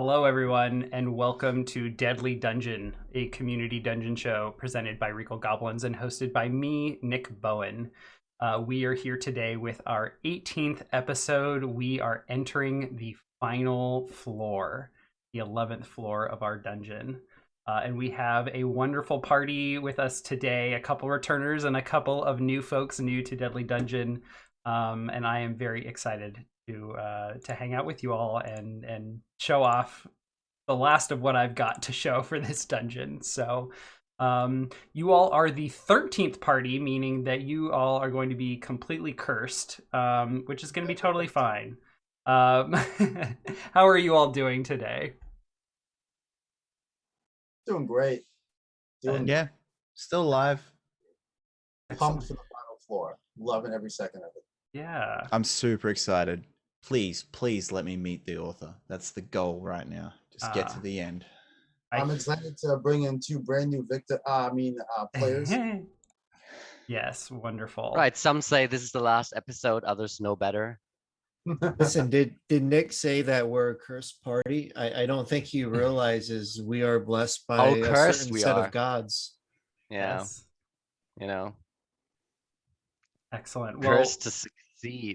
Hello, everyone, and welcome to Deadly Dungeon, a community dungeon show presented by Regal Goblins and hosted by me, Nik Bowen. We are here today with our 18th episode. We are entering the final floor, the 11th floor of our dungeon. And we have a wonderful party with us today, a couple returners and a couple of new folks new to Deadly Dungeon. And I am very excited to hang out with you all and show off the last of what I've got to show for this dungeon. So you all are the 13th party, meaning that you all are going to be completely cursed, which is going to be totally fine. How are you all doing today? Doing great. Yeah, still alive. Pumped for the final floor. Loving every second of it. Yeah. I'm super excited. Please let me meet the author. That's the goal right now. Just get to the end. I'm excited to bring in two brand new players. Yes, wonderful. Right, some say this is the last episode, others know better. Listen, did Nik say that we're a cursed party? I don't think he realizes we are blessed by a certain set of gods. Yeah, Yes. you know, Excellent. cursed to succeed.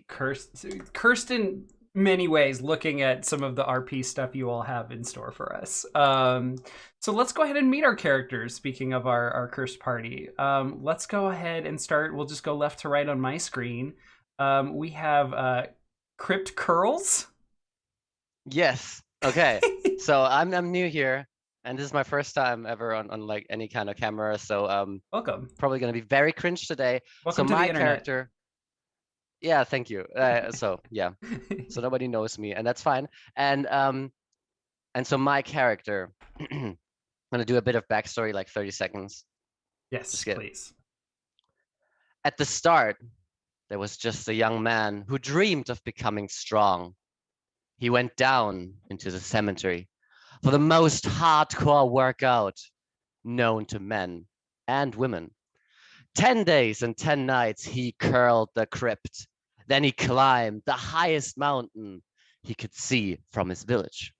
Cursed in many ways, looking at some of the RP stuff you all have in store for us. So let's go ahead and meet our characters. Speaking of our cursed party, let's go ahead and start. We'll just go left to right on my screen. We have Crypt Curls. Yes. Okay. So I'm new here, and this is my first time ever on like any kind of camera. So Welcome. probably gonna be very cringe today. Welcome so to my the internet. character. Yeah, thank you. So so nobody knows me, and that's fine. And so my character, I'm gonna do a bit of backstory, like 30 seconds. Yes, please. At the start, there was just a young man who dreamed of becoming strong. He went down into the cemetery for the most hardcore workout known to men and women. 10 days and 10 nights he curled the crypt. Then he climbed the highest mountain he could see from his village.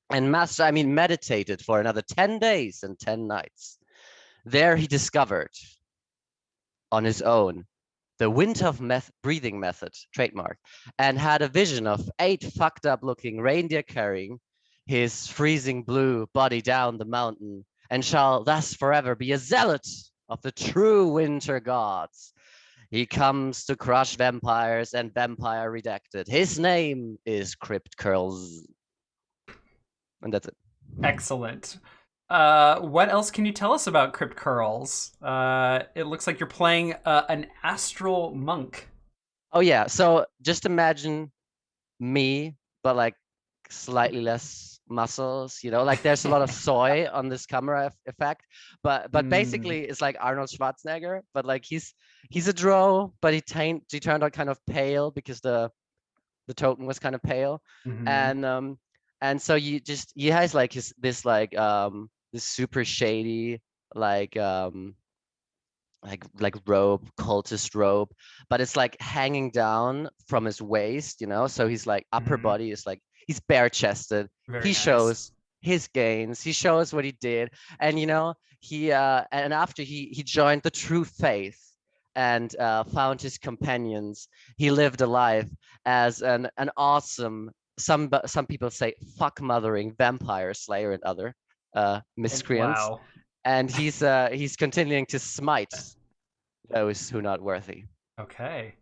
And meditated for another 10 days and 10 nights. There he discovered on his own the wind of breathing method, trademark, and had a vision of 8 fucked up looking reindeer carrying his freezing blue body down the mountain, and shall thus forever be a zealot of the true winter gods. He comes to crush vampires and vampire redacted. His name is Crypt Curls. And that's it. Excellent. What else can you tell us about Crypt Curls? It looks like you're playing an astral monk. Oh yeah, so just imagine me, but like slightly less muscles, like there's a lot of soy on this camera effect, but basically it's like Arnold Schwarzenegger, but like he's a drow, but he turned out kind of pale because the token was kind of pale. And so he has like this super shady like robe, cultist robe, but it's like hanging down from his waist, so he's like upper body is like he's bare chested. He shows his gains, he shows what he did, and he and after he joined the true faith and found his companions, he lived a life as an awesome, some people say fuck mothering vampire slayer and other miscreants. Wow. And he's continuing to smite those who are not worthy. Okay.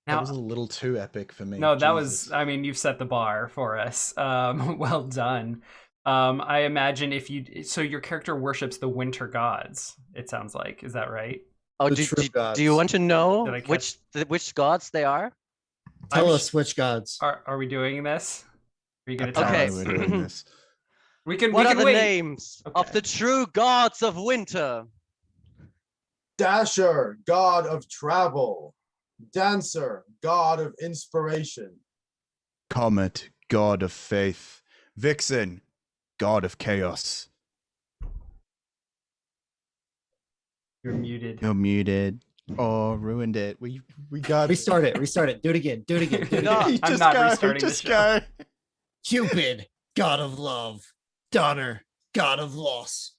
Now, that was a little too epic for me. No, that was, you've set the bar for us. Well done. I imagine so your character worships the winter gods, it sounds like. Is that right? Oh, do you want to know which gods they are? Tell us which gods. Are we doing this? Are you going to tell us? We're doing this. What are the names of the true gods of winter? Dasher, god of travel. Dancer, god of inspiration. Comet, god of faith. Vixen, god of chaos. You're muted. You're muted. Oh, ruined it. We got Restart it. Do it again. No, I'm not restarting the show. Cupid. god of love. Donner, god of loss.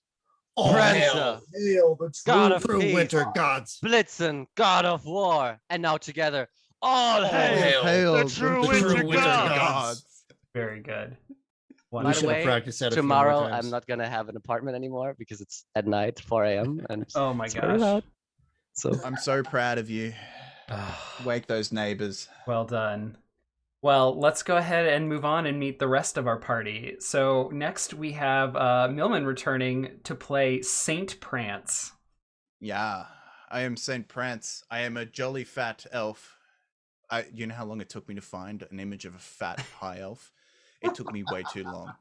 All Prancer, Hail the god of true peace. winter gods. Blitzen, god of war. And now together, all hail the true winter gods. Very good. By the way, practiced that a few more tomorrow times. I'm not gonna have an apartment anymore because it's at night, 4 a.m. and Oh my it's very gosh. loud. So I'm so proud of you. Wake those neighbors. Well done. Well, let's go ahead and move on and meet the rest of our party. So next we have Millman returning to play Saint Prance. Yeah, I am Saint Prance. I am a jolly fat elf. You know how long it took me to find an image of a fat high elf? It took me way too long.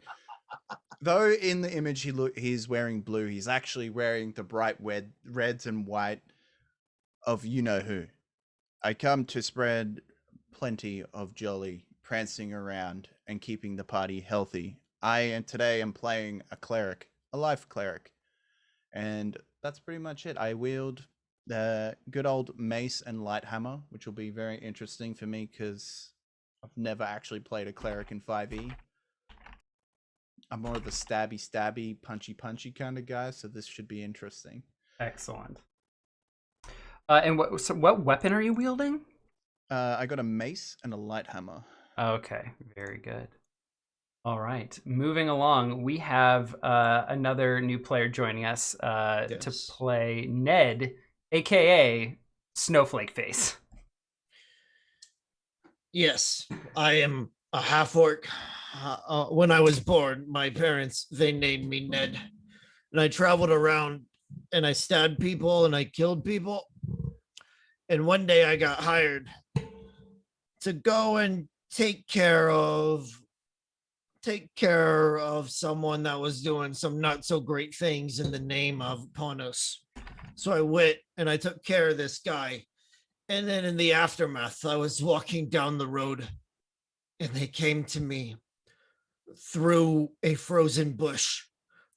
Though in the image he's wearing blue, he's actually wearing the bright reds and white of you know who. I come to spread plenty of jolly, prancing around and keeping the party healthy. Today am playing a cleric, a life cleric, and that's pretty much it. I wield the good old mace and light hammer, which will be very interesting for me because I've never actually played a cleric in 5e. I'm more of a stabby, punchy kind of guy, so this should be interesting. Excellent. And what weapon are you wielding? I got a mace and a light hammer. Okay, very good. All right, moving along, we have another new player joining us to play Ned, aka Snowflake Face. Yes, I am a half-orc. When I was born, my parents, they named me Ned. And I traveled around and I stabbed people and I killed people. And one day I got hired to go and take care of someone that was doing some not so great things in the name of Panos. So I went and I took care of this guy. And then in the aftermath, I was walking down the road and they came to me through a frozen bush.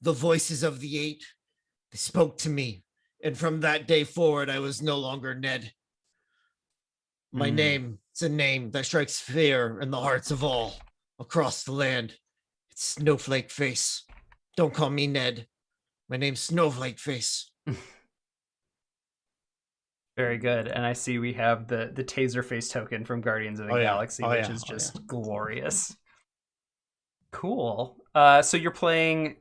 The voices of the eight, they spoke to me. And from that day forward, I was no longer Ned. My name, it's a name that strikes fear in the hearts of all across the land. It's Snowflake Face. Don't call me Ned. My name's Snowflake Face. Very good. And I see we have the taser face token from Guardians of the Galaxy, which is just glorious. Cool. So you're playing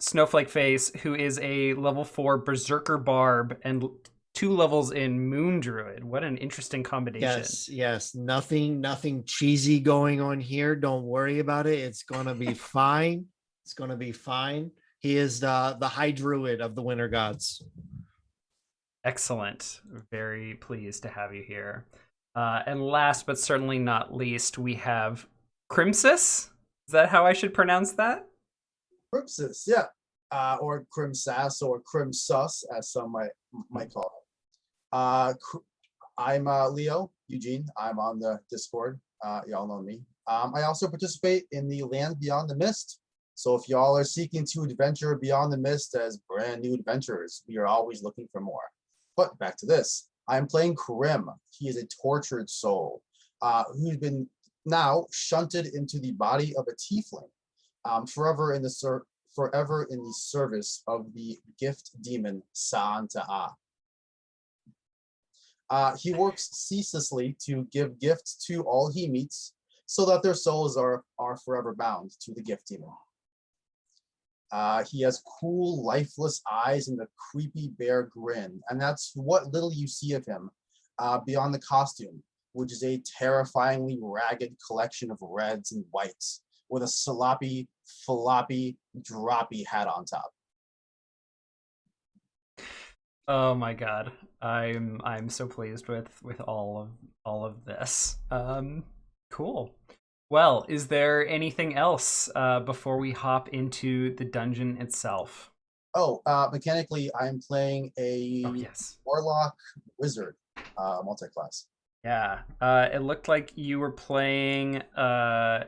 Snowflake Face, who is a level 4 Berserker Barb and 2 levels in Moon Druid. What an interesting combination. Yes. Nothing cheesy going on here. Don't worry about it. It's gonna be fine. It's gonna be fine. He is the High Druid of the Winter Gods. Excellent. Very pleased to have you here. And last but certainly not least, we have Crimsus. Is that how I should pronounce that? Crimsus, yeah. Or Crimsas or Crimsus, as some might call it. I'm Leo, Eugene. I'm on the Discord. Y'all know me. I also participate in the Land Beyond the Mist. So if y'all are seeking to adventure beyond the mist as brand new adventurers, we are always looking for more. But back to this. I'm playing Krim. He is a tortured soul who's been now shunted into the body of a tiefling, forever in the service of the gift demon Sa'anta'a. He works ceaselessly to give gifts to all he meets, so that their souls are forever bound to the gift demon. He has cool, lifeless eyes and a creepy bear grin, and that's what little you see of him beyond the costume, which is a terrifyingly ragged collection of reds and whites with a sloppy, floppy, droppy hat on top. Oh my god, I'm so pleased with all of this. Cool. Well, is there anything else before we hop into the dungeon itself? Mechanically, I'm playing a Warlock Wizard multi-class. Yeah, it looked like you were playing 2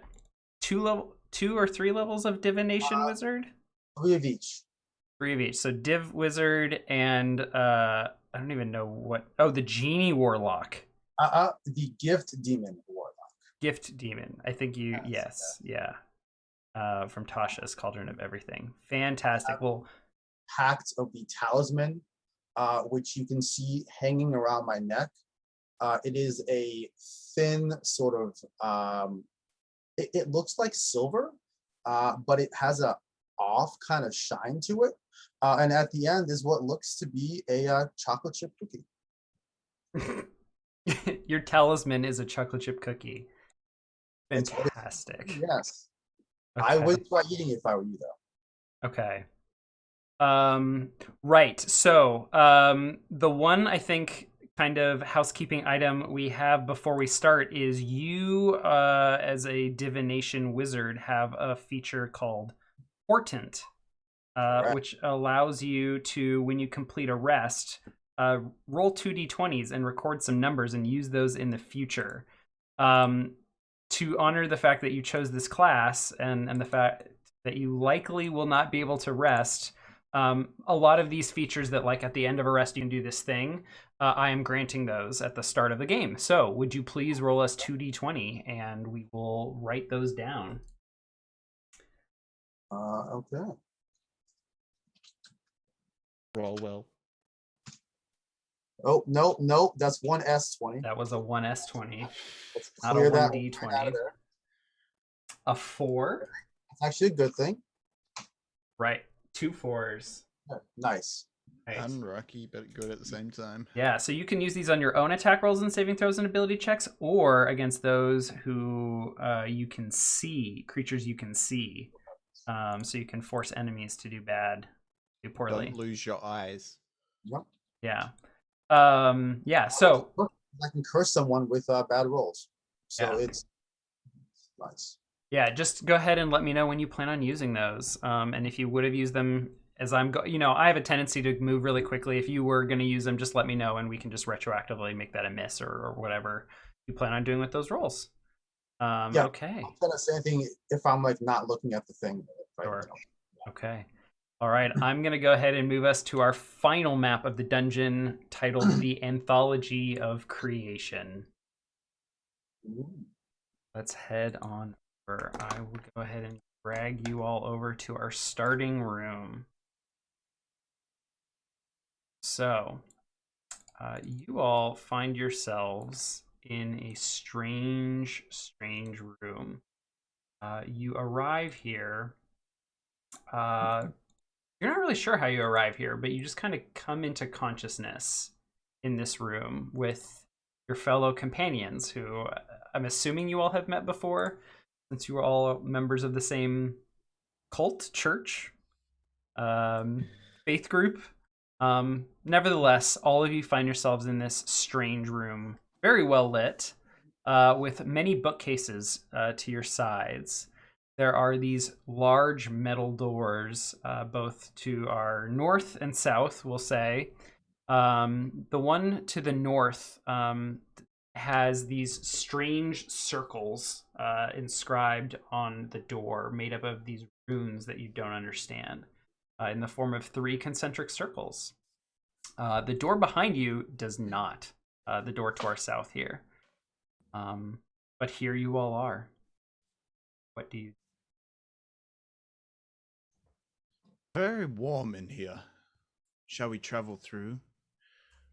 or 3 levels of Divination Wizard? 3 of each. 3 of each. So Div Wizard and I don't even know what. Oh, the Genie Warlock. The Gift Demon Warlock. Gift Demon. I think you. Yes. Yeah. from Tasha's Cauldron of Everything. Fantastic. Well, Pact of the talisman, which you can see hanging around my neck. It is a thin sort of, it looks like silver, but it has a off kind of shine to it. And at the end is what looks to be a chocolate chip cookie. your talisman is a chocolate chip cookie. It's what it- Fantastic. Yes. I would try eating it if I were you, though. Okay. Right. So, the one I think kind of housekeeping item we have before we start is you, as a divination wizard, have a feature called Portent, which allows you to, when you complete a rest, roll 2d20s and record some numbers and use those in the future. To honor the fact that you chose this class and the fact that you likely will not be able to rest, a lot of these features that, like, at the end of a rest you can do this thing, I am granting those at the start of the game. So would you please roll us 2d20 and we will write those down. Okay. Roll well. Oh, no, that's one S20. That was a 1s20. Let's Not a clear that 1d20. right out of there. A 4. It's actually a good thing. Right. 2 4s. Nice. Right. Unlucky, but good at the same time. Yeah, so you can use these on your own attack rolls and saving throws and ability checks, or against those who you can see, creatures you can see. So you can force enemies to do do poorly. Don't lose your eyes. Yep. Yeah. Yeah, so I can curse someone with bad rolls. So Yeah. it's nice. yeah, just go ahead and let me know when you plan on using those. And if you would have used them as I have a tendency to move really quickly. If you were going to use them, just let me know and we can just retroactively make that a miss or whatever you plan on doing with those rolls. Yeah. Okay. I'm not gonna say anything if I'm like not looking at the thing. Sure. Okay. All right. I'm going to go ahead and move us to our final map of the dungeon titled The Anthology of Creation. Let's head on over. I will go ahead and drag you all over to our starting room. So, you all find yourselves in a strange room. You arrive here. You're not really sure how you arrive here, but you just kind of come into consciousness in this room with your fellow companions, who I'm assuming you all have met before, since you were all members of the same cult, church, faith group. Nevertheless, all of you find yourselves in this strange room, very well lit, with many bookcases to your sides. There are these large metal doors, both to our north and south, we'll say. The one to the north has these strange circles inscribed on the door, made up of these runes that you don't understand, in the form of 3 concentric circles. The door behind you does not, the door to our south here. But here you all are. What do you... Very warm in here. Shall we travel through?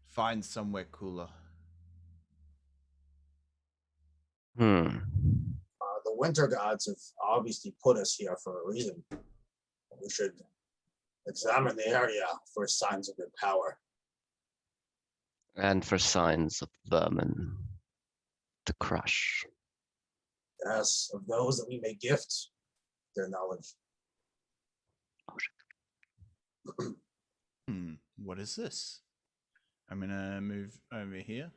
Find somewhere cooler. The winter gods have obviously put us here for a reason. We should examine the area for signs of their power. And for signs of vermin to crush. Yes, of those that we may gift their knowledge. What is this? I'm gonna move over here,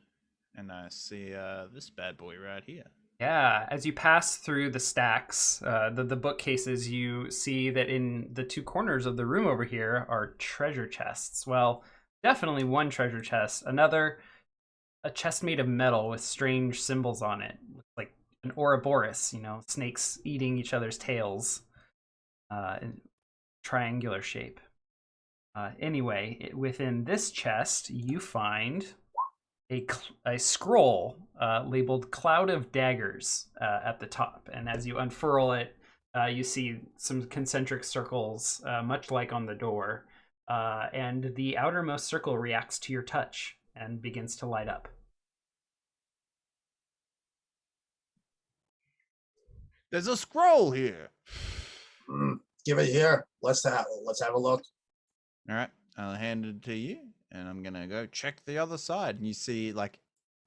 and I see this bad boy right here. Yeah, as you pass through the stacks, the bookcases, you see that in the 2 corners of the room over here are treasure chests. Well, definitely one treasure chest. Another, a chest made of metal with strange symbols on it, like an Ouroboros, snakes eating each other's tails, in triangular shape. Anyway, within this chest, you find a scroll labeled Cloud of Daggers at the top. And as you unfurl it, You see some concentric circles, much like on the door, and the outermost circle reacts to your touch and begins to light up. There's a scroll here. Give it here. Let's have a look. All right, I'll hand it to you, and I'm gonna go check the other side. And you see, like,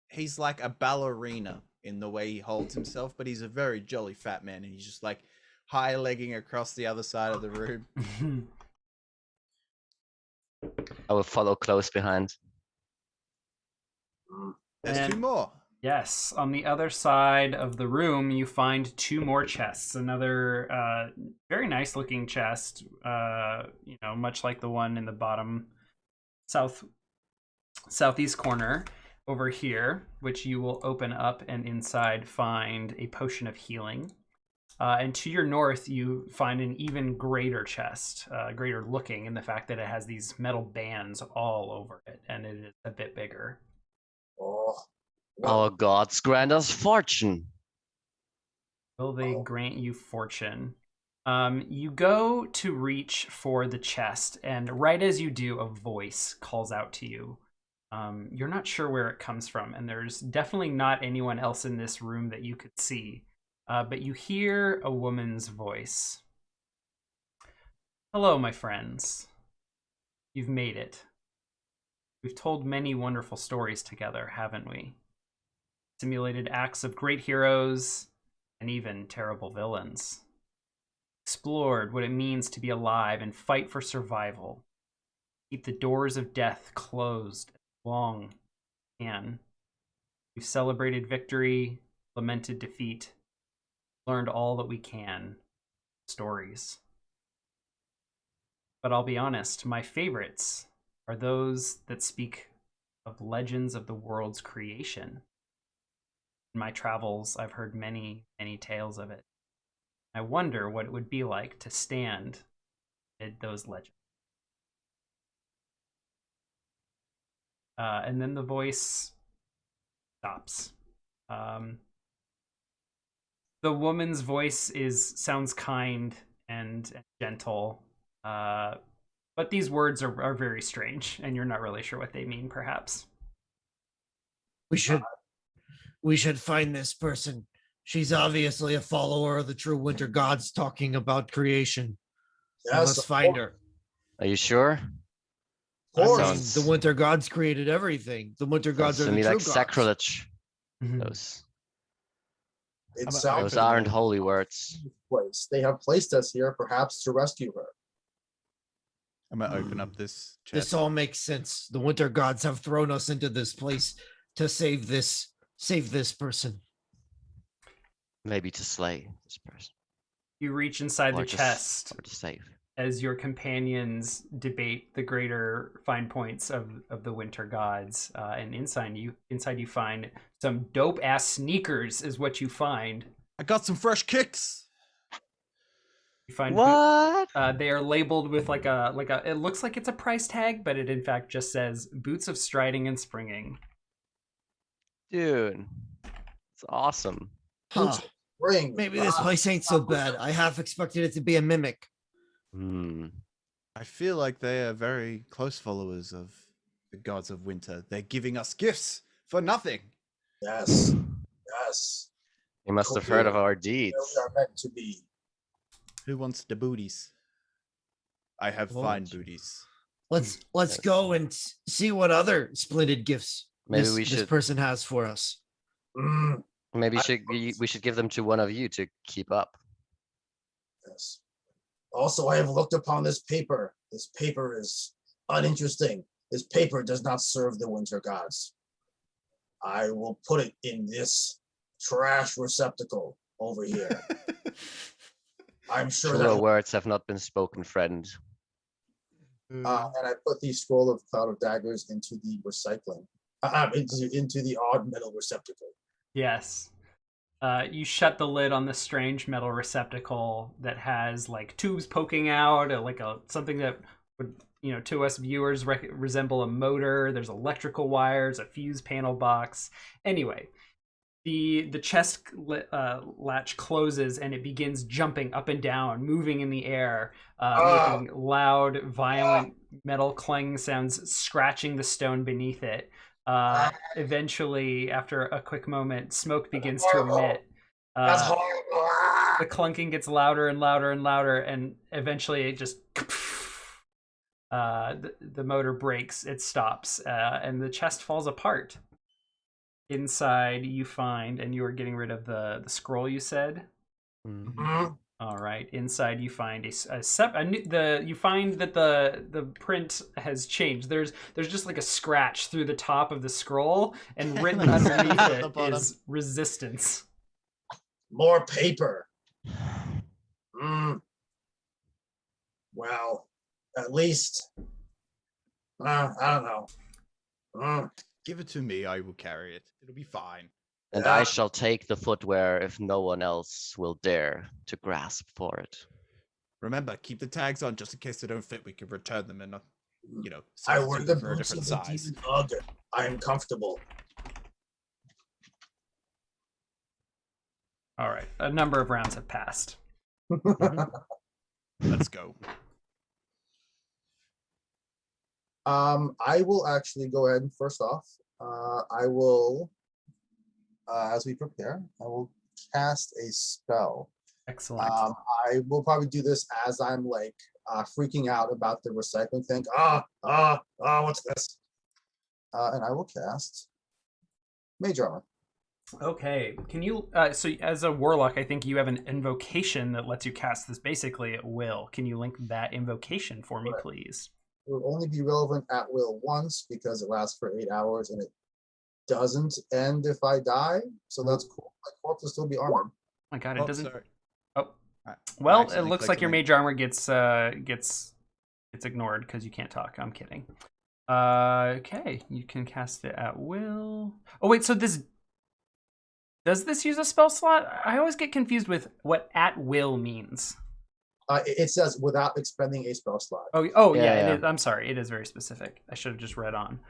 he's like a ballerina in the way he holds himself, but he's a very jolly fat man, and he's just like high legging across the other side of the room. I will follow close behind. There's And- two more. Yes, on the other side of the room, you find two more chests. Another very nice looking chest, much like the one in the bottom southeast corner over here, which you will open up and inside find a potion of healing. And to your north, you find an even greater chest, greater looking in the fact that it has these metal bands all over it, and it is a bit bigger. Oh, Our gods grant us fortune. Will they grant you fortune? You go to reach for the chest, and right as you do, a voice calls out to you. You're not sure where it comes from, and there's definitely not anyone else in this room that you could see. But you hear a woman's voice. Hello, my friends. You've made it. We've told many wonderful stories together, haven't we? Simulated acts of great heroes and even terrible villains. Explored what it means to be alive and fight for survival. Keep the doors of death closed as long as we can. We've celebrated victory, lamented defeat, learned all that we can. Stories. But I'll be honest, my favorites are those that speak of legends of the world's creation. In my travels, I've heard many, many tales of it. I wonder what it would be like to stand amid those legends. And then the voice stops. The woman's voice sounds kind and gentle, but these words are very strange, and you're not really sure what they mean, perhaps. We should find this person. She's obviously a follower of the true winter gods talking about creation. We yes, must find her. Are you sure? Of course. I mean, the winter gods created everything. The winter gods Sounds are to the me true like gods. sacrilege. Mhm. Those It Those sounds aren't holy words. place. They have placed us here, perhaps to rescue her. I'm gonna open up this chest. This all makes sense. The winter gods have thrown us into this place to save this person. Maybe to slay this person. You reach inside the Or just- chest Or to save. as your companions debate the greater fine points of the winter gods, and inside you find some dope ass sneakers is what you find. I got some fresh kicks. You find What? they are labeled with like a it looks like it's a price tag, but it in fact just says boots of striding and springing. Dude. It's awesome. Huh. Ring. Maybe this place ain't so bad. I half expected it to be a mimic. I feel like they are very close followers of the gods of winter. They're giving us gifts for nothing. Yes. Yes. You must have heard of our deeds. Where we are meant to be. Who wants the booties? I have Well, fine booties. Let's Yes. go and see what other splendid gifts Maybe this, we this should- person has for us. Mm, Maybe I- we should give them to one of you to keep up. yes. Also, I have looked upon this paper. This paper is uninteresting. This paper does not serve the winter gods. I will put it in this trash receptacle over here. I'm sure Truer that, words have not been spoken, friend. and I put the scroll of cloud of daggers into the recycling, into the odd metal receptacle. Yes. You shut the lid on the strange metal receptacle that has like tubes poking out, or something that would, to us viewers resemble a motor. There's electrical wires, a fuse panel box. Anyway, The chest latch closes and it begins jumping up and down, moving in the air, making loud, violent metal clanging sounds, scratching the stone beneath it. Eventually, after a quick moment, smoke begins to emit. That's horrible. The clunking gets louder and louder and louder, and eventually it just the motor breaks, it stops, and the chest falls apart. Inside you find, and you are getting rid of the scroll you said. Mhm. All right. Inside you find you find that the print has changed. There's just like a scratch through the top of the scroll, and written underneath At the it bottom. is resistance. More paper. Well, at least, I don't know. Give it to me. I will carry it. It'll be fine. And Yeah. I shall take the footwear if no one else will dare to grasp for it. Remember, keep the tags on just in case they don't fit. We can return them and, I wear substitute the them for a boots different of the size. demon Ugg. I am comfortable. All right. A number of rounds have passed. Let's go. I will actually go ahead and first off, I will, as we prepare, I will cast a spell. Excellent. I will probably do this as I'm like freaking out about the recycling thing. What's this? And I will cast Mage Armor. Okay. Can you so as a warlock, I think you have an invocation that lets you cast this basically at will. Can you link that invocation for me, please? It will only be relevant at will once because it lasts for 8 hours and it doesn't end if I die. So that's cool. My corpse will still be armored. Oh my god, it doesn't. Sorry. Oh. I Well, it accidentally looks clicked like your the link. mage armor gets ignored because you can't talk. I'm kidding. Okay, you can cast it at will. Oh wait, so does this use a spell slot? I always get confused with what at will means. It says without expending a spell slot. Oh yeah, Yeah. it is. I'm sorry, it is very specific. I should have just read on.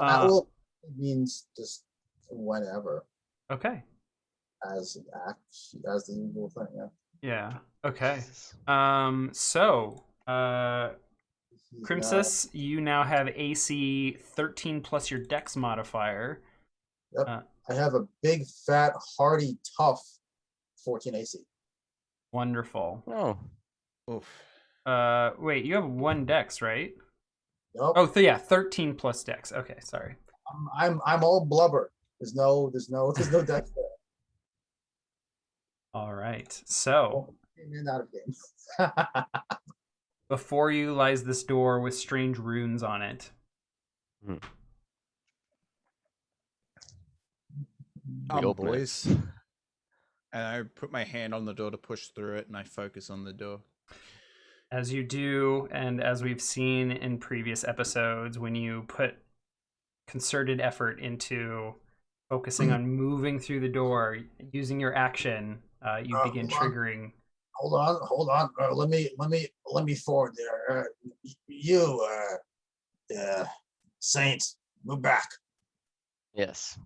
At will means just whenever, Okay. as the usual thing. Yeah. Yeah. Okay. Jesus. So, He's Crimsus, you now have AC 13 plus your Dex modifier. I have a big, fat, hardy, tough 14 AC. Wonderful. Oh, Oof. Wait, you have one Dex, right? Nope. Oh, yeah, 13 plus Dex. Okay, sorry. I'm all blubber. There's no dex there. All right. So, Game in, out of game. before you lies this door with strange runes on it. We open it. Boys. And I put my hand on the door to push through it, and I focus on the door. As you do, and as we've seen in previous episodes, when you put concerted effort into focusing on moving through the door, using your action, you begin triggering. Hold on. Let me forward there. Saint, move back. Yes.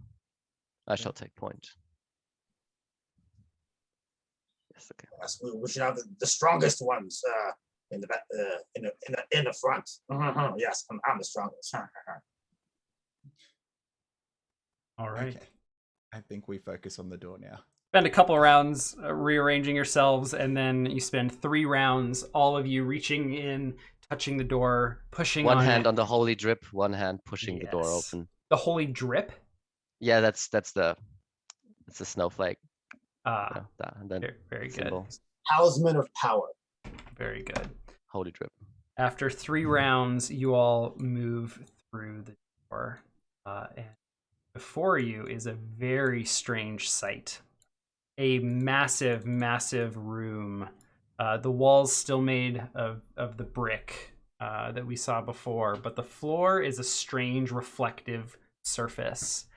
I shall take point. Yes, okay. Yes, we should have the strongest ones in the in the front. Yes, I'm the strongest. All right. Okay. I think we focus on the door now. Spend a couple rounds rearranging yourselves, and then you spend 3 rounds, all of you reaching in, touching the door, pushing One on hand it. on the holy drip, one hand pushing the door Yes. open. The holy drip. Yeah, that's the snowflake. Ah, And then very good. symbol. Talisman of power. Very good. Holy drip. After 3 rounds, you all move through the door, and before you is a very strange sight. A massive, massive room. The walls still made of the brick that we saw before, but the floor is a strange reflective surface.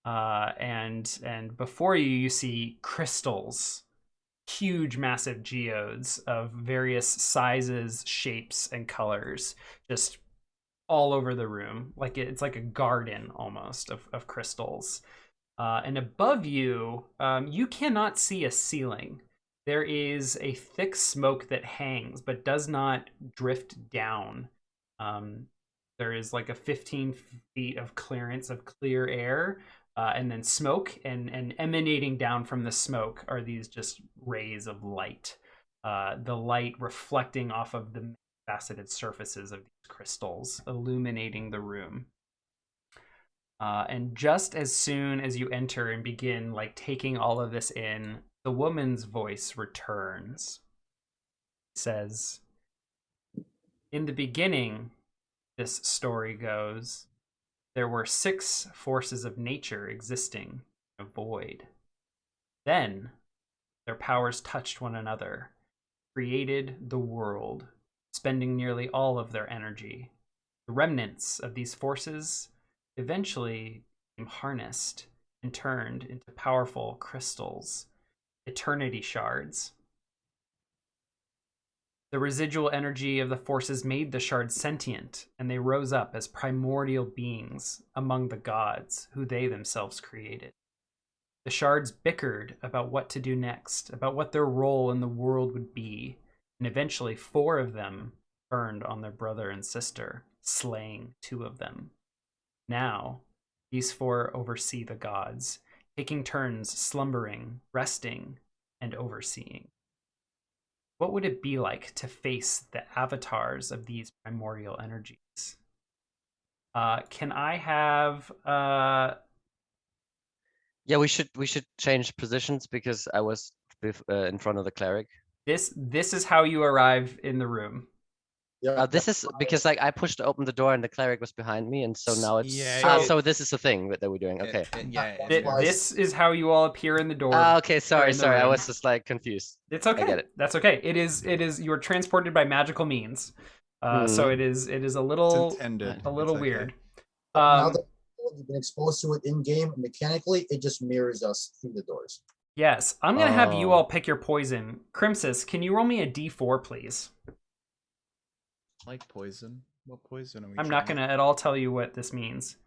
And before you see crystals, huge, massive geodes of various sizes, shapes, and colors, just all over the room. Like it's like a garden almost of crystals. And above you, you cannot see a ceiling. There is a thick smoke that hangs but does not drift down. There is like a 15 feet of clearance of clear air, and then smoke, and emanating down from the smoke are these just rays of light. The light reflecting off of the faceted surfaces of these crystals, illuminating the room. And just as soon as you enter and begin like taking all of this in, the woman's voice returns. It says, "In the beginning," this story goes, "there were 6 forces of nature existing in a void. Then their powers touched one another, created the world, spending nearly all of their energy. The remnants of these forces eventually became harnessed and turned into powerful crystals, eternity shards. The residual energy of the forces made the shards sentient, and they rose up as primordial beings among the gods who they themselves created. The shards bickered about what to do next, about what their role in the world would be, and eventually 4 of them turned on their brother and sister, slaying 2 of them. Now, these 4 oversee the gods, taking turns slumbering, resting, and overseeing. What would it be like to face the avatars of these primordial energies? Can I have Yeah, we should change positions because I was in front of the cleric. this is how you arrive in the room. Yeah. This is because like I pushed open the door and the cleric was behind me, and so now it's Yeah, so this is the thing that we're doing. Okay. This is how you all appear in the door. Okay, sorry, in the sorry. I room. was just like confused. It's okay. I get it. That's okay. It is you are transported by magical means. So it is a little intended. a little It's okay. weird. Now that you've been exposed to it in game, mechanically, it just mirrors us through the doors. Yes, I'm gonna have you Oh. all pick your poison. Crimsus, can you roll me a d4, please? Like poison. What poison are we? I'm not trying gonna at all tell you what this means.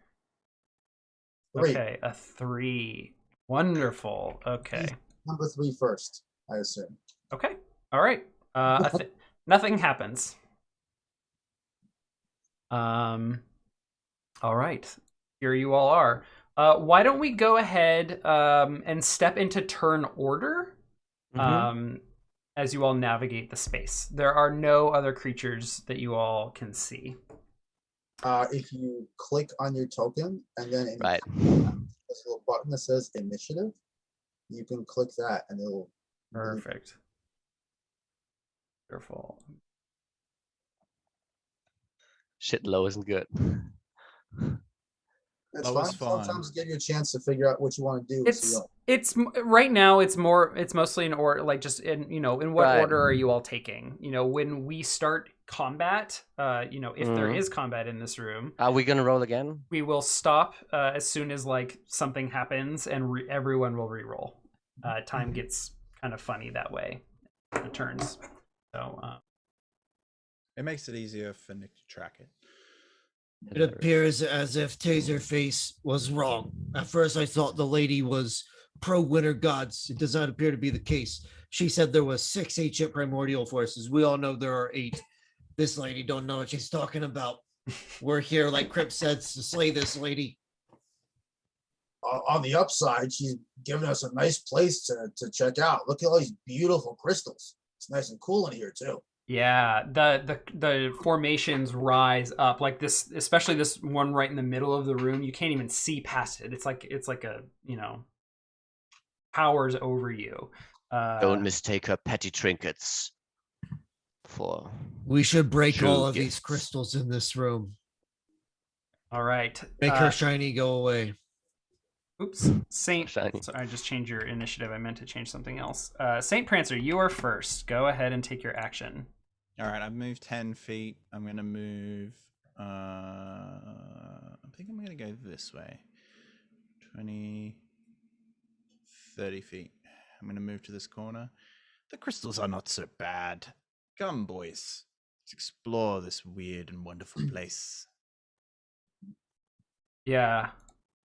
3. Okay, a 3. Wonderful. Okay. Number 3 first, I assume. Okay. All right. Nothing happens. All right. Here you all are. Why don't we go ahead and step into turn order as you all navigate the space. There are no other creatures that you all can see. If you click on your token and then Right. this little button that says initiative, you can click that and it'll. Perfect. Wonderful. Shit, low isn't good. It's That fine. was fun. Sometimes give you a chance to figure out what you want to do. It's right now it's mostly in order, like just in in what Right. order are you all taking? When we start combat, if there is combat in this room, Are we gonna roll again? we will stop as soon as like something happens, and everyone will re-roll. Time gets kind of funny that way. The turns. So It makes it easier for Nick to track it. It appears as if Taserface was wrong. At first, I thought the lady was pro-winter gods. It does not appear to be the case. She said there was 6 ancient primordial forces. We all know there are 8. This lady don't know what she's talking about. We're here, like Crip said, to slay this lady. On the upside, she's giving us a nice place to check out. Look at all these beautiful crystals. It's nice and cool in here too. yeah, the formations rise up like this, especially this one right in the middle of the room. You can't even see past it. It's like a towers over you. Don't mistake her petty trinkets for. We should break True all of gifts. these crystals in this room. All right. Make her shiny go away. Oops, Saint. Shiny. So I just changed your initiative. I meant to change something else. Saint Prancer, you are first. Go ahead and take your action. All right, I've moved 10 feet. I'm going to move... I think I'm going to go this way. 20... 30 feet. I'm going to move to this corner. The crystals are not so bad. Come, boys. Let's explore this weird and wonderful place. Yeah.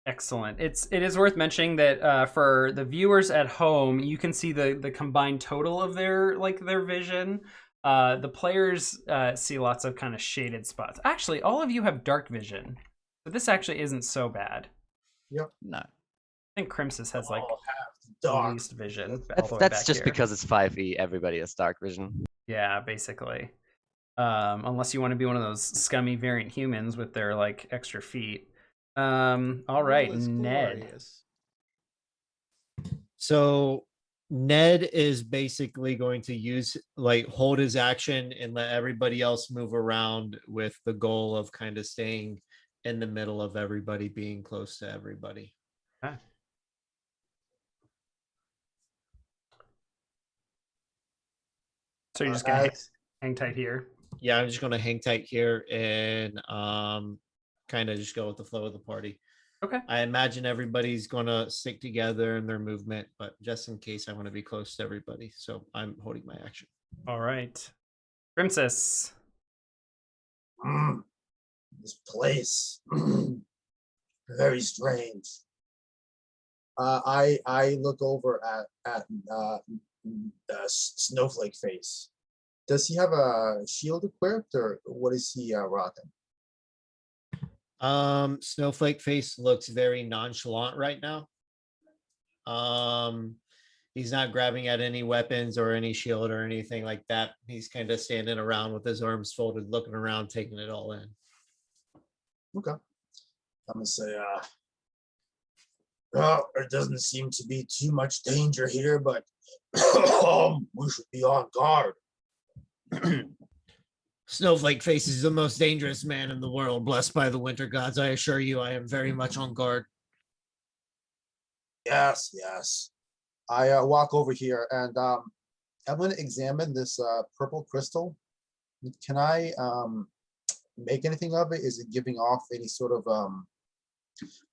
Excellent. It is worth mentioning that for the viewers at home, you can see the combined total of their vision. The players see lots of kind of shaded spots. Actually, all of you have dark vision, but this actually isn't so bad. Yep. No. I think Crimsus has like All have the dark. least vision. all That's the way that's back just here. because it's 5e. Everybody has dark vision. Yeah, basically. Unless you want to be one of those scummy variant humans with their like extra feet. All right, All is Ned. glorious. So Ned is basically going to hold his action and let everybody else move around with the goal of kind of staying in the middle of everybody, being close to everybody. Okay. So you're just gonna hang tight here. Yeah, I'm just going to hang tight here and kind of just go with the flow of the party. Okay. I imagine everybody's going to stick together in their movement, but just in case, I want to be close to everybody. So I'm holding my action. All right. Crimsus. This place, very strange. I look over at Snowflake Face. Does he have a shield equipped, or what is he rocking? Snowflake Face looks very nonchalant right now. He's not grabbing at any weapons or any shield or anything like that. He's kind of standing around with his arms folded, looking around, taking it all in. Okay. I'm gonna say, well, there doesn't seem to be too much danger here, but we should be on guard. Snowflake Face is the most dangerous man in the world, blessed by the winter gods. I assure you, I am very much on guard. Yes, yes. I walk over here and I'm going to examine this purple crystal. Can I make anything of it? Is it giving off any sort of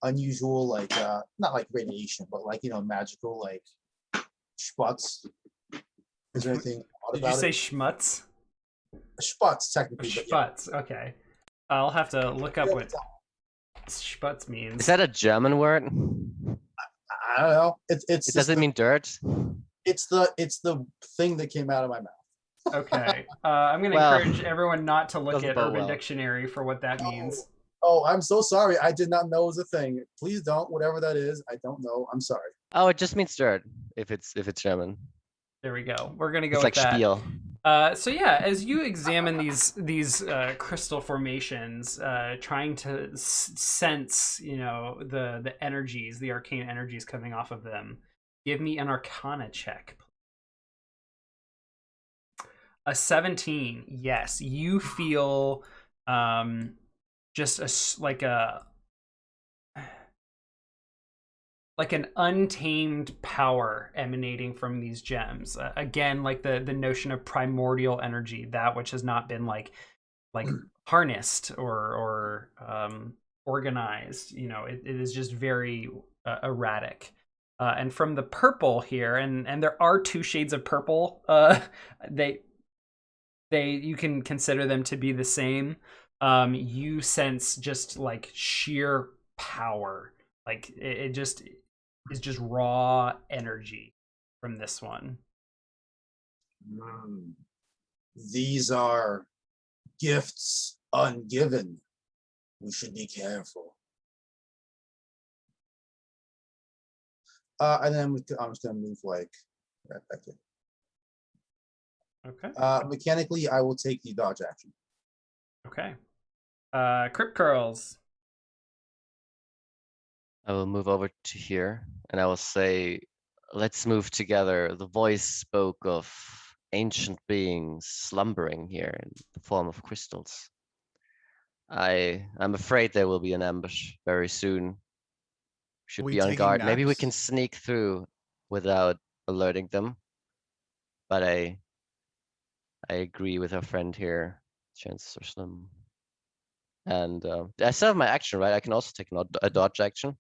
unusual, like not like radiation, but like, you know, magical, like schmutz? Is there anything odd Did you about say it? schmutz? Schmutz, technically. But yeah. Schmutz. Okay. I'll have to look up what schmutz means. Is that a German word? I don't know. It Does it mean dirt? It's the thing that came out of my mouth. Okay. I'm going to Well, encourage everyone not to look doesn't at bode Urban well. Dictionary for what that means. Oh, I'm so sorry. I did not know it was a thing. Please don't. Whatever that is, I don't know. I'm sorry. Oh, it just means dirt if it's German. There we go. We're going to go It's with like that. spiel. So yeah, as you examine these crystal formations, trying to sense, you know, the energies, the arcane energies coming off of them, give me an Arcana check. A 17. Yes, you feel just like an untamed power emanating from these gems. Again, like the notion of primordial energy, that which has not been like harnessed or organized. You know, it is just very erratic. And from the purple here, and there are two shades of purple. You can consider them to be the same. You sense just like sheer power. Like it just is just raw energy from this one. These are gifts ungiven. We should be careful. And then I'm just gonna move like right back in. Okay. Mechanically, I will take the dodge action. Okay. Crypt Curls. I will move over to here and I will say, let's move together. The voice spoke of ancient beings slumbering here in the form of crystals. I'm afraid there will be an ambush very soon. Should We be on taking guard. Maybe we naps? can sneak through without alerting them. But I agree with our friend here. Chances are slim. And I still have my action, right? I can also take a dodge action.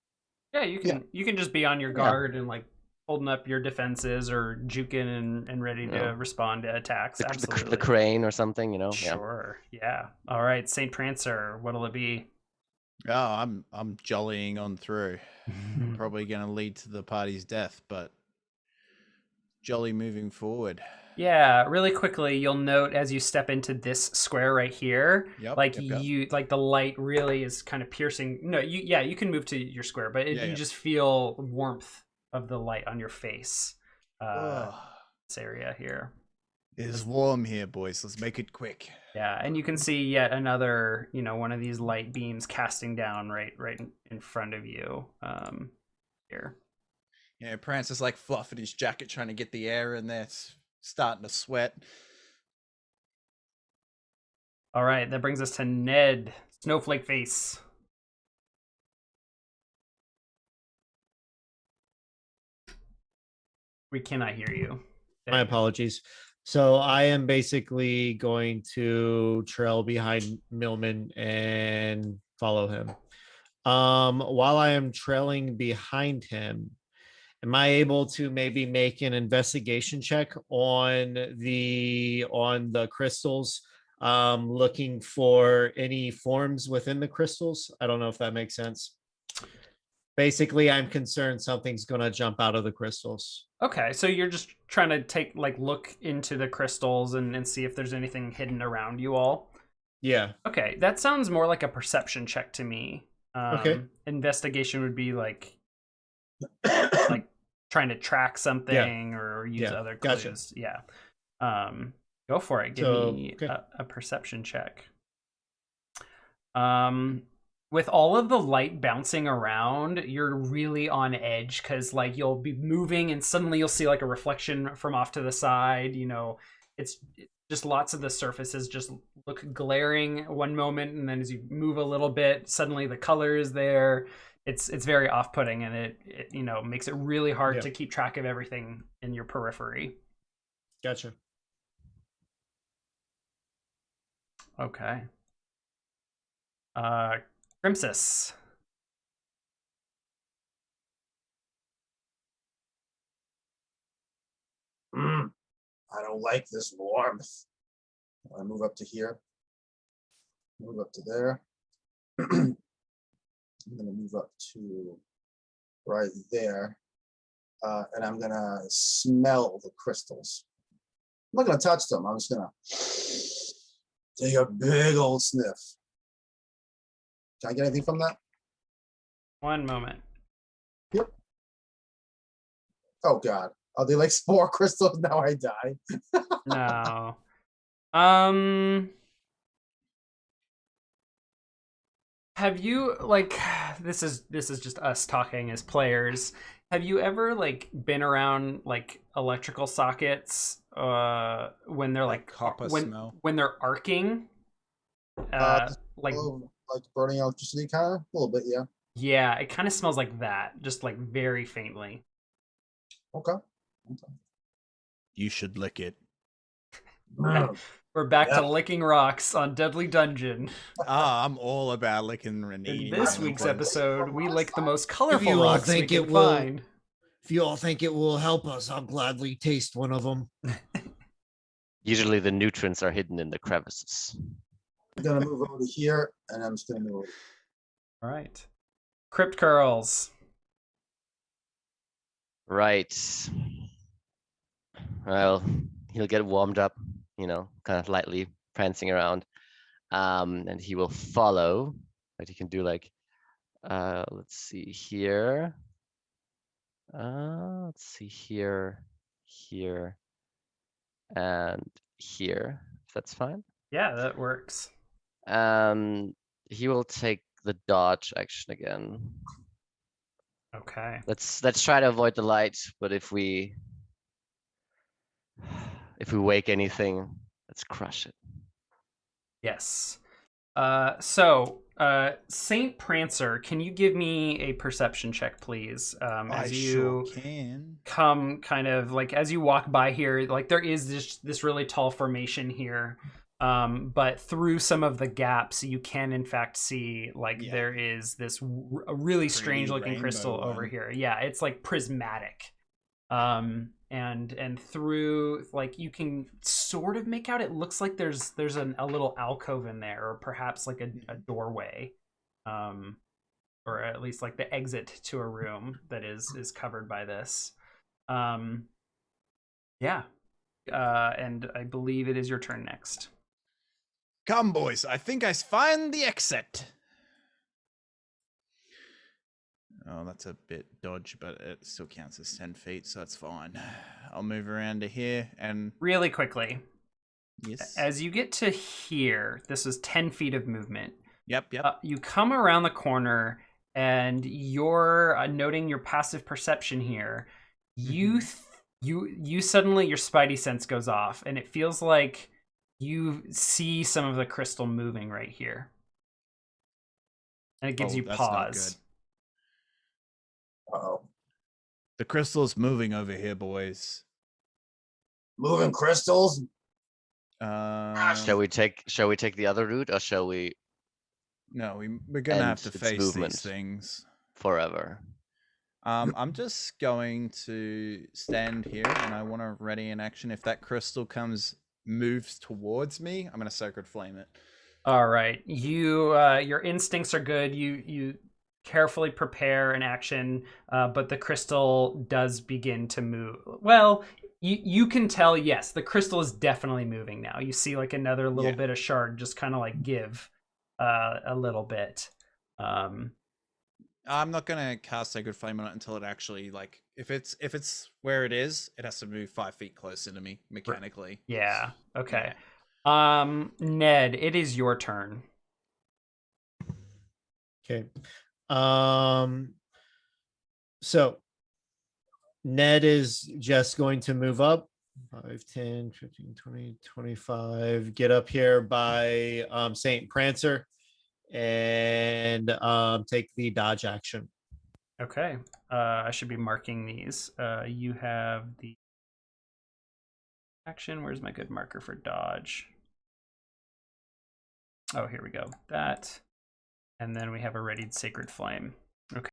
Yeah, you can just be on your guard and like holding up your defenses or juking and ready to respond to attacks. Absolutely. The crane or something, you know? Sure. Yeah. All right, Saint Prancer. What'll it be? Oh, I'm jollying on through. Probably going to lead to the party's death, but jolly moving forward. Yeah, really quickly, you'll note as you step into this square right here, Yep. like yep. you, like the light really is kind of piercing. No, you can move to your square, but Yeah, you yeah. just feel warmth of the light on your face. Ugh. This area here. It is warm here, boys. Let's make it quick. Yeah, and you can see yet another, one of these light beams casting down right in front of you. Here. Yeah, Prance is like fluffing his jacket, trying to get the air in there. It's starting to sweat. All right, that brings us to Ned, Snowflake Face. We cannot hear you. My apologies. So I am basically going to trail behind Millman and follow him. While I am trailing behind him, am I able to maybe make an investigation check on the crystals, looking for any forms within the crystals? I don't know if that makes sense. Basically, I'm concerned something's going to jump out of the crystals. Okay, so you're just trying to look into the crystals and see if there's anything hidden around you all. Yeah. Okay, that sounds more like a perception check to me. Okay. Investigation would be like trying to track something or use other clues. Gotcha. Yeah. Go for it. Give me a perception check. With all of the light bouncing around, you're really on edge because you'll be moving and suddenly you'll see like a reflection from off to the side. It's just lots of the surfaces just look glaring one moment, and then as you move a little bit, suddenly the color is there. It's very off-putting, and it makes it really hard to keep track of everything in your periphery. Gotcha. Okay. Crimsus. I don't like this warmth. I move up to here. Move up to there. I'm gonna move up to right there. And I'm gonna smell the crystals. I'm not gonna touch them. I'm just gonna take a big old sniff. Can I get anything from that? One moment. Yep. Oh God. Are they like spore crystals? Now I die. No. Have you this is just us talking as players. Have you ever been around electrical sockets when they're copper when smell? when they're arcing? Like burning electricity, kind of a little bit, yeah. Yeah, it kind of smells like that, just very faintly. Okay. You should lick it. We're back to licking rocks on Deadly Dungeon. I'm all about licking and In eating. this week's episode, we lick the most colorful rocks we can find. If you all think it will help us, I'll gladly taste one of them. Usually the nutrients are hidden in the crevices. I'm gonna move over to here, and I'm just gonna move over. All right. Crypt curls. Right. Well, he'll get warmed up, kind of lightly prancing around. And he will follow. Right, he can do let's see here. Let's see here, and here. If that's fine. Yeah, that works. He will take the dodge action again. Okay. Let's try to avoid the light, but if we wake anything, let's crush it. Yes. Saint Prancer, can you give me a perception check, please? As you sure can. come kind of as you walk by here, there is this really tall formation here. But through some of the gaps, you can in fact see there is this a really strange looking crystal over here. Yeah, it's prismatic. And through you can sort of make out, it looks like there's a little alcove in there, or perhaps a doorway. or at least like the exit to a room that is covered by this. Yeah, and I believe it is your turn next. Come, boys. I think I find the exit. Oh, that's a bit dodge, but it still counts as 10 feet, so that's fine. I'll move around to here and... Really quickly, Yes. as you get to here, this is 10 feet of movement. Yep. You come around the corner, and you're noting your passive perception here. You suddenly, your spidey sense goes off, and it feels like you see some of the crystal moving right here. And it gives you that's pause. not good. Uh-oh. The crystal's moving over here, boys. Moving crystals? Shall we take the other route, or shall we No, we're gonna have end to its face movement? these things. Forever? I'm just going to stand here, and I want to ready in action. If that crystal moves towards me, I'm gonna sacred flame it. All right, you your instincts are good. You carefully prepare an action, but the crystal does begin to move. Well, you can tell, yes, the crystal is definitely moving now. You see like another little bit of shard just kind of like give a little bit. I'm not gonna cast sacred flame on it until it actually, like, if it's where it is, it has to move 5 feet closer to me mechanically. Yeah. Okay. Yeah. Ned, it is your turn. Okay. So Ned is just going to move up 5, 10, 15, 20, 25, get up here by Saint Prancer and take the dodge action. Okay. I should be marking these. You have the action. Where's my good marker for dodge? Oh, here we go. That. And then we have a readied sacred flame. Okay.